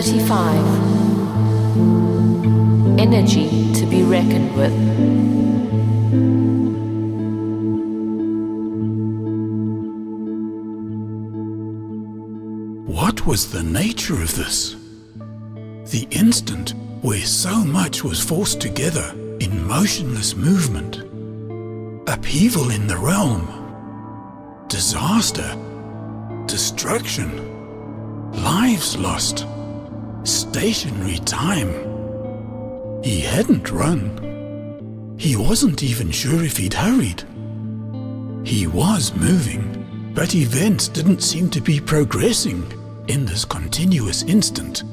35. Energy to be reckoned with. What was the nature of this? The instant where so much was forced together in motionless movement. Upheaval in the realm. Disaster. Destruction. Lives lost. Stationary time. He hadn't run. He wasn't even sure if he'd hurried. He was moving, but events didn't seem to be progressing in this continuous instant.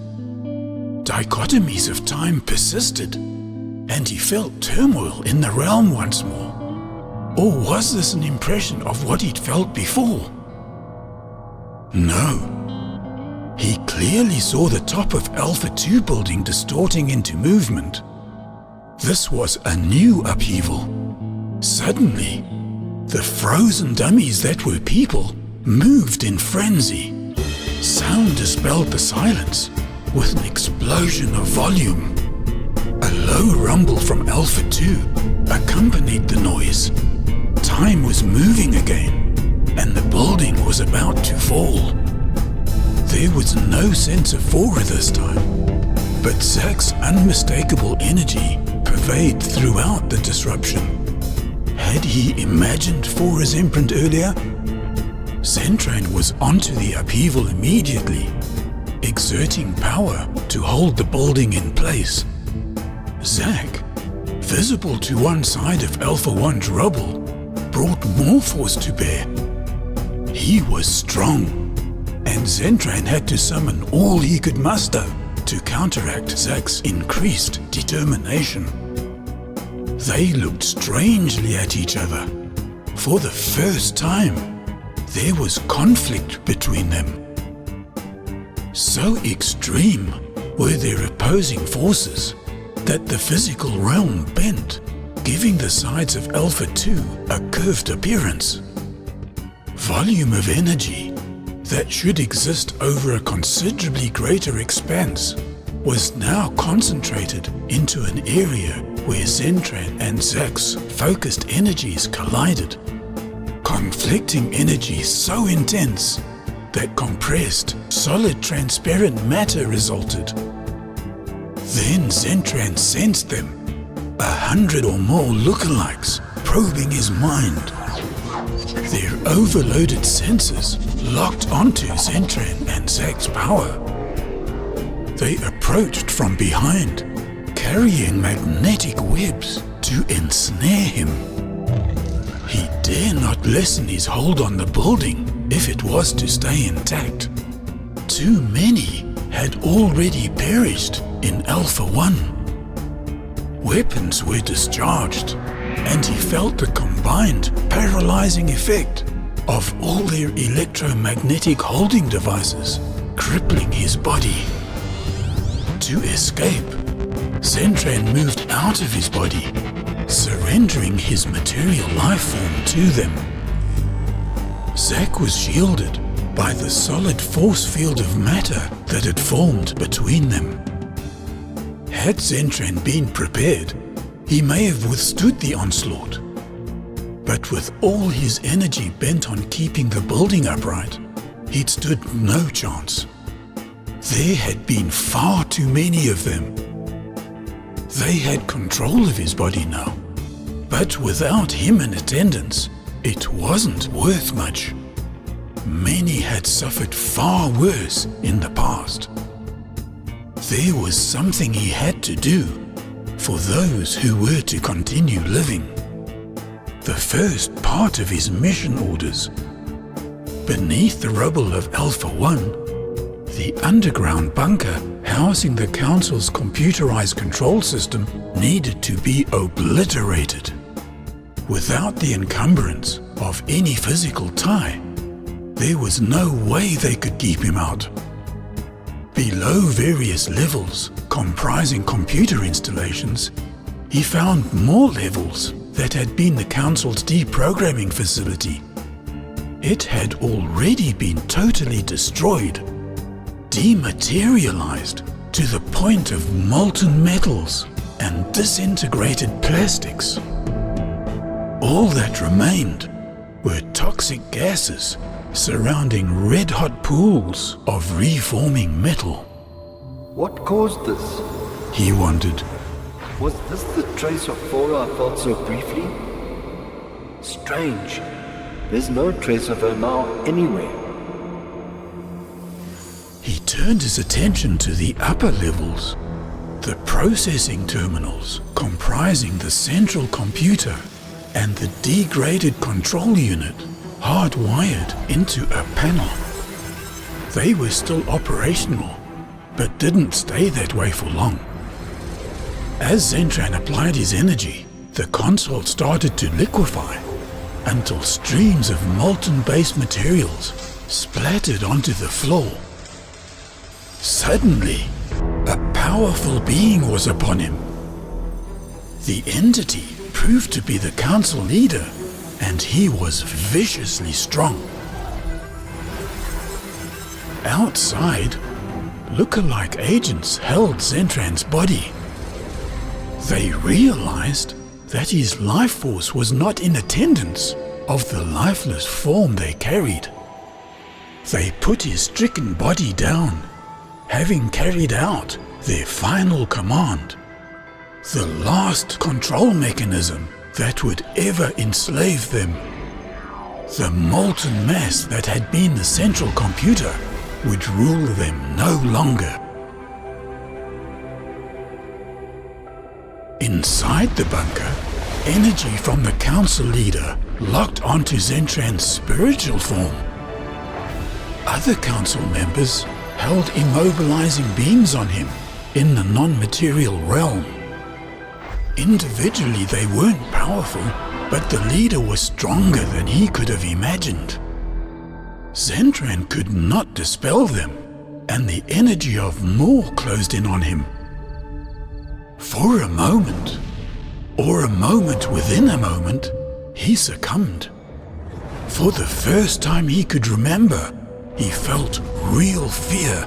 Dichotomies of time persisted, and he felt turmoil in the realm once more. Or was this an impression of what he'd felt before? No. He clearly saw the top of Alpha 2 building distorting into movement. This was a new upheaval. Suddenly, the frozen dummies that were people moved in frenzy. Sound dispelled the silence with an explosion of volume. A low rumble from Alpha 2 accompanied the noise. Time was moving again, and the building was about to fall. There was no sense of awe this time, but Zak's unmistakable energy pervaded throughout the disruption. Had he imagined Fora's imprint earlier? Zentran was onto the upheaval immediately, exerting power to hold the building in place. Zak, visible to one side of Alpha 1's rubble, brought more force to bear. He was strong, and Zentran had to summon all he could muster to counteract Zak's increased determination. They looked strangely at each other. For the first time, there was conflict between them. So extreme were their opposing forces that the physical realm bent, giving the sides of Alpha 2 a curved appearance. Volume of energy that should exist over a considerably greater expanse was now concentrated into an area where Zentran and Zak's focused energies collided. Conflicting energies so intense that compressed, solid, transparent matter resulted. Then Zentran sensed them, 100 or more lookalikes probing his mind. Their overloaded senses locked onto Zentran and Zak's power. They approached from behind, carrying magnetic webs to ensnare him. He dare not lessen his hold on the building if it was to stay intact. Too many had already perished in Alpha 1. Weapons were discharged, and he felt the combined paralyzing effect of all their electromagnetic holding devices crippling his body. To escape, Zentran moved out of his body, surrendering his material life form to them. Zak was shielded by the solid force field of matter that had formed between them. Had Zentran been prepared, he may have withstood the onslaught. But with all his energy bent on keeping the building upright, he'd stood no chance. There had been far too many of them. They had control of his body now, but without him in attendance, it wasn't worth much. Many had suffered far worse in the past. There was something he had to do for those who were to continue living. The first part of his mission orders. Beneath the rubble of Alpha 1, the underground bunker housing the Council's computerized control system needed to be obliterated. Without the encumbrance of any physical tie, there was no way they could keep him out. Below various levels comprising computer installations, he found more levels that had been the Council's deprogramming facility. It had already been totally destroyed. dematerialized to the point of molten metals and disintegrated plastics. All that remained were toxic gases surrounding red-hot pools of reforming metal. What caused this? He wondered. Was this the trace of Flora I felt so briefly? Strange. There's no trace of her now anywhere. He turned his attention to the upper levels, the processing terminals comprising the central computer and the degraded control unit hardwired into a panel. They were still operational, but didn't stay that way for long. As Zentran applied his energy, the console started to liquefy until streams of molten base materials splattered onto the floor. Suddenly, a powerful being was upon him. The entity proved to be the council leader, and he was viciously strong. Outside, look-alike agents held Zentran's body. They realized that his life force was not in attendance of the lifeless form they carried. They put his stricken body down, having carried out their final command, the last control mechanism that would ever enslave them. The molten mass that had been the central computer would rule them no longer. Inside the bunker, energy from the council leader locked onto Zentran's spiritual form. Other council members held immobilizing beams on him in the non-material realm. Individually they weren't powerful, but the leader was stronger than he could have imagined. Zentran could not dispel them, and the energy of more closed in on him. For a moment, or a moment within a moment, he succumbed. For the first time he could remember, he felt real fear.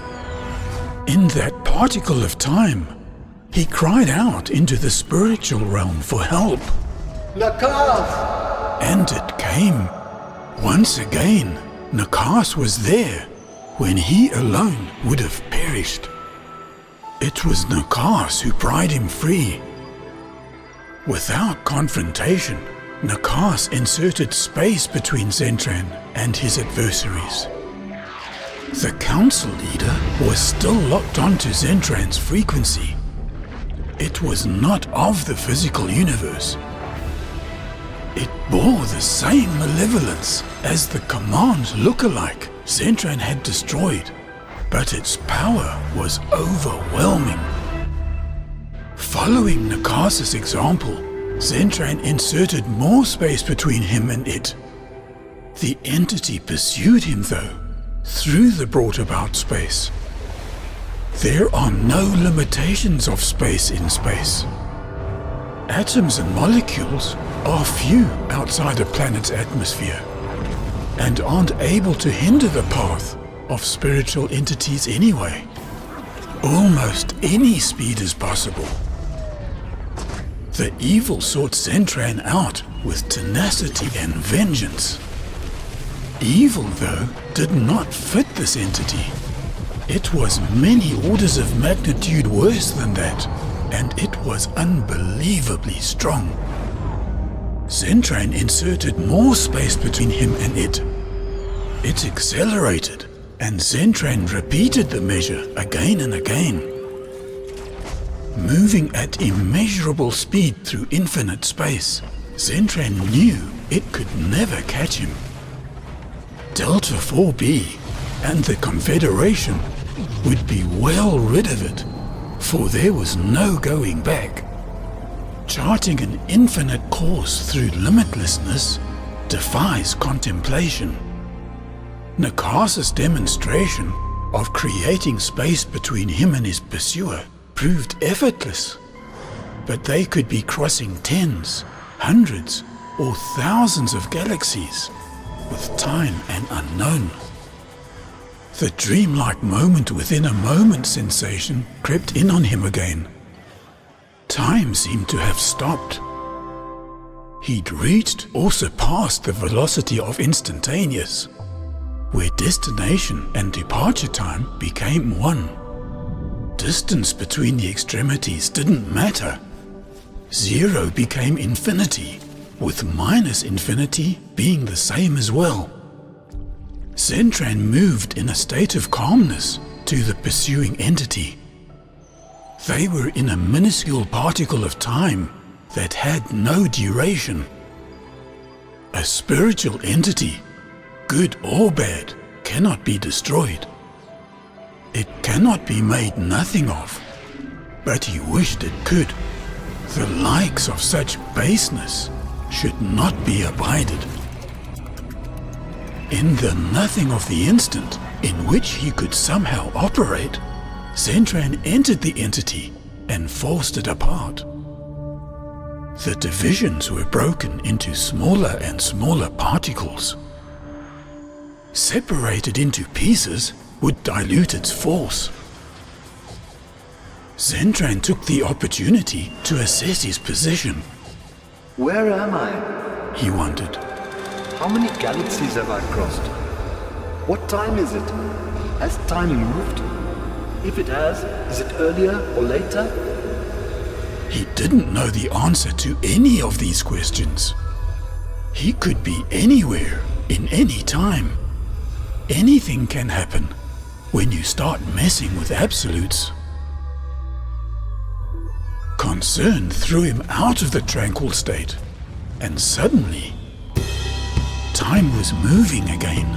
In that particle of time, he cried out into the spiritual realm for help. Nakas! And it came. Once again, Nakas was there when he alone would have perished. It was Nakas who pried him free. Without confrontation, Nakas inserted space between Zentran and his adversaries. The council leader was still locked onto Zentran's frequency. It was not of the physical universe. It bore the same malevolence as the command look-alike Zentran had destroyed, but its power was overwhelming. Following Nakas's example, Zentran inserted more space between him and it. The entity pursued him, though, through the brought-about space. There are no limitations of space in space. Atoms and molecules are few outside a planet's atmosphere and aren't able to hinder the path of spiritual entities anyway. Almost any speed is possible. The evil sought Zentran out with tenacity and vengeance. Evil, though, did not fit this entity. It was many orders of magnitude worse than that, and it was unbelievably strong. Zentran inserted more space between him and it. It accelerated, and Zentran repeated the measure again and again. Moving at immeasurable speed through infinite space, Zentran knew it could never catch him. Delta 4b and the Confederation would be well rid of it, for there was no going back. Charting an infinite course through limitlessness defies contemplation. Nakas's demonstration of creating space between him and his pursuer proved effortless, but they could be crossing tens, hundreds, or thousands of galaxies with time an unknown. The dreamlike moment within a moment sensation crept in on him again. Time seemed to have stopped. He'd reached or surpassed the velocity of instantaneous, where destination and departure time became one. Distance between the extremities didn't matter. Zero became infinity, with minus infinity being the same as well. Zentran moved in a state of calmness to the pursuing entity. They were in a minuscule particle of time that had no duration. A spiritual entity, good or bad, cannot be destroyed. It cannot be made nothing of, but he wished it could. The likes of such baseness should not be abided. In the nothing of the instant in which he could somehow operate, Zentran entered the entity and forced it apart. The divisions were broken into smaller and smaller particles. Separated into pieces would dilute its force. Zentran took the opportunity to assess his position. Where am I? He wondered. How many galaxies have I crossed? What time is it? Has time moved? If it has, is it earlier or later? He didn't know the answer to any of these questions. He could be anywhere, in any time. Anything can happen when you start messing with absolutes. Concern threw him out of the tranquil state, and suddenly, time was moving again.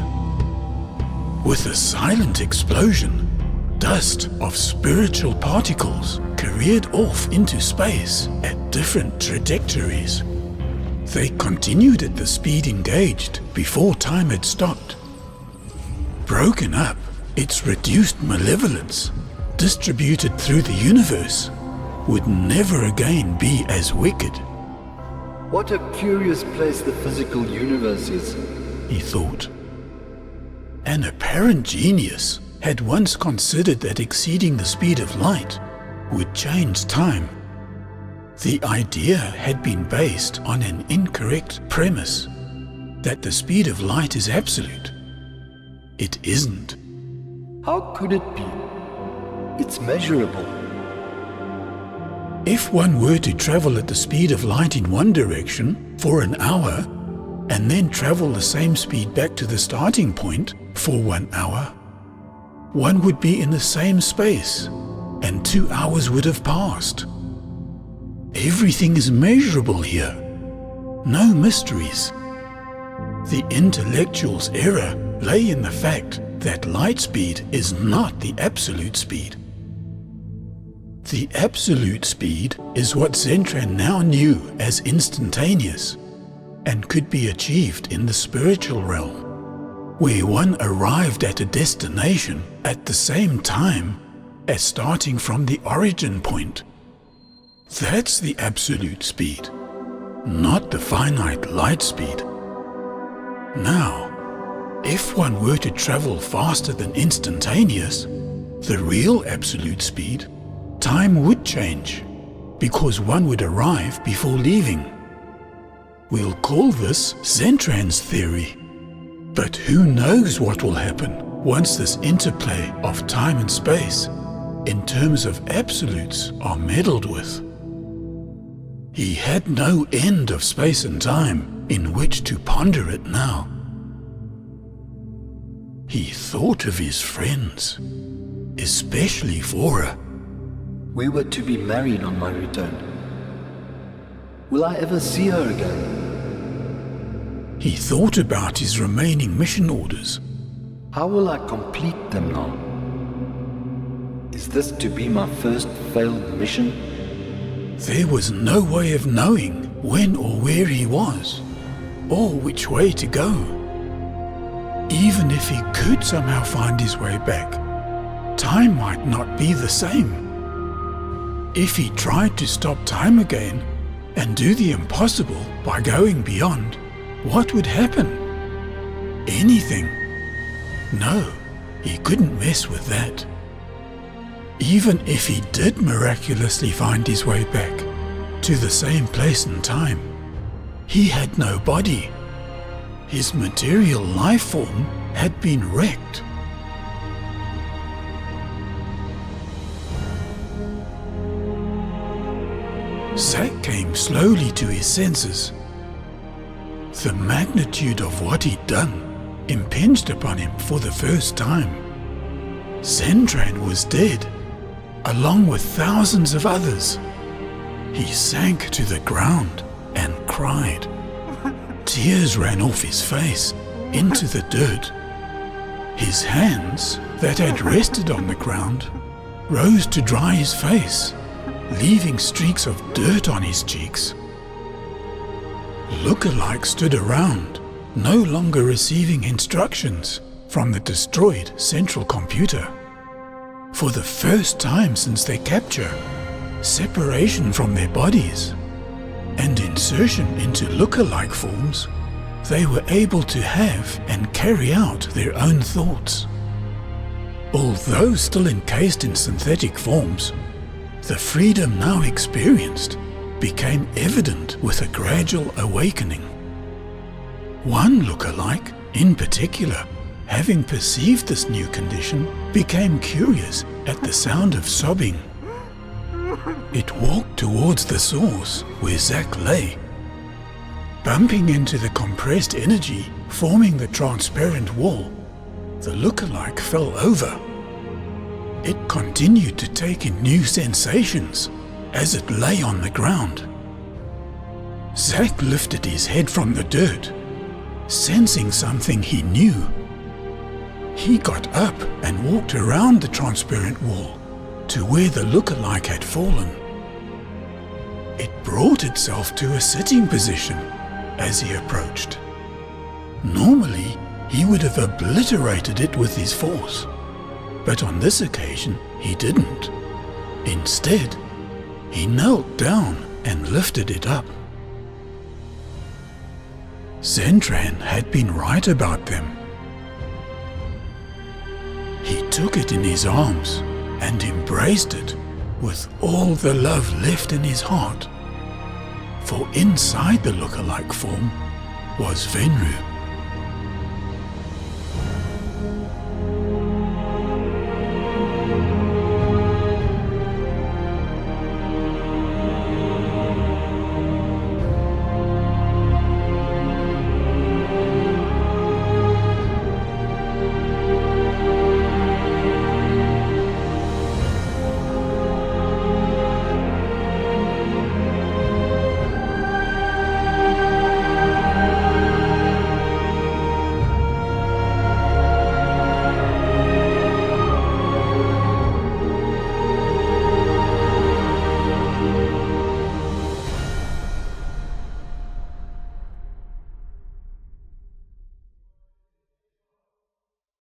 With a silent explosion, dust of spiritual particles careered off into space at different trajectories. They continued at the speed engaged before time had stopped. Broken up, its reduced malevolence, distributed through the universe, would never again be as wicked. What a curious place the physical universe is, he thought. An apparent genius had once considered that exceeding the speed of light would change time. The idea had been based on an incorrect premise, that the speed of light is absolute. It isn't. How could it be? It's measurable. If one were to travel at the speed of light in one direction for an hour, and then travel the same speed back to the starting point for 1 hour, one would be in the same space, and 2 hours would have passed. Everything is measurable here. No mysteries. The intellectual's error lay in the fact that light speed is not the absolute speed. The absolute speed is what Zentran now knew as instantaneous, and could be achieved in the spiritual realm, where one arrived at a destination at the same time as starting from the origin point. That's the absolute speed, not the finite light speed. Now, if one were to travel faster than instantaneous, the real absolute speed, time would change, because one would arrive before leaving. We'll call this Zentran's theory. But who knows what will happen once this interplay of time and space, in terms of absolutes, are meddled with. He had no end of space and time in which to ponder it now. He thought of his friends, especially Vora. We were to be married on my return. Will I ever see her again? He thought about his remaining mission orders. How will I complete them now? Is this to be my first failed mission? There was no way of knowing when or where he was, or which way to go. Even if he could somehow find his way back, time might not be the same. If he tried to stop time again and do the impossible by going beyond, what would happen? Anything. No, he couldn't mess with that. Even if he did miraculously find his way back to the same place and time, he had no body. His material life form had been wrecked. Zak came slowly to his senses. The magnitude of what he'd done impinged upon him for the first time. Zentran was dead, along with thousands of others. He sank to the ground and cried. Tears ran off his face into the dirt. His hands, that had rested on the ground, rose to dry his face, leaving streaks of dirt on his cheeks. Lookalike stood around, no longer receiving instructions from the destroyed central computer. For the first time since their capture, separation from their bodies and insertion into lookalike forms, they were able to have and carry out their own thoughts. Although still encased in synthetic forms, the freedom now experienced became evident with a gradual awakening. One lookalike, in particular, having perceived this new condition, became curious at the sound of sobbing. It walked towards the source where Zak lay. Bumping into the compressed energy forming the transparent wall, the lookalike fell over. It continued to take in new sensations as it lay on the ground. Zak lifted his head from the dirt, sensing something he knew. He got up and walked around the transparent wall to where the lookalike had fallen. It brought itself to a sitting position as he approached. Normally, he would have obliterated it with his force, but on this occasion he didn't. Instead, he knelt down and lifted it up. Zentran had been right about them. He took it in his arms and embraced it with all the love left in his heart. For inside the lookalike form was Venru.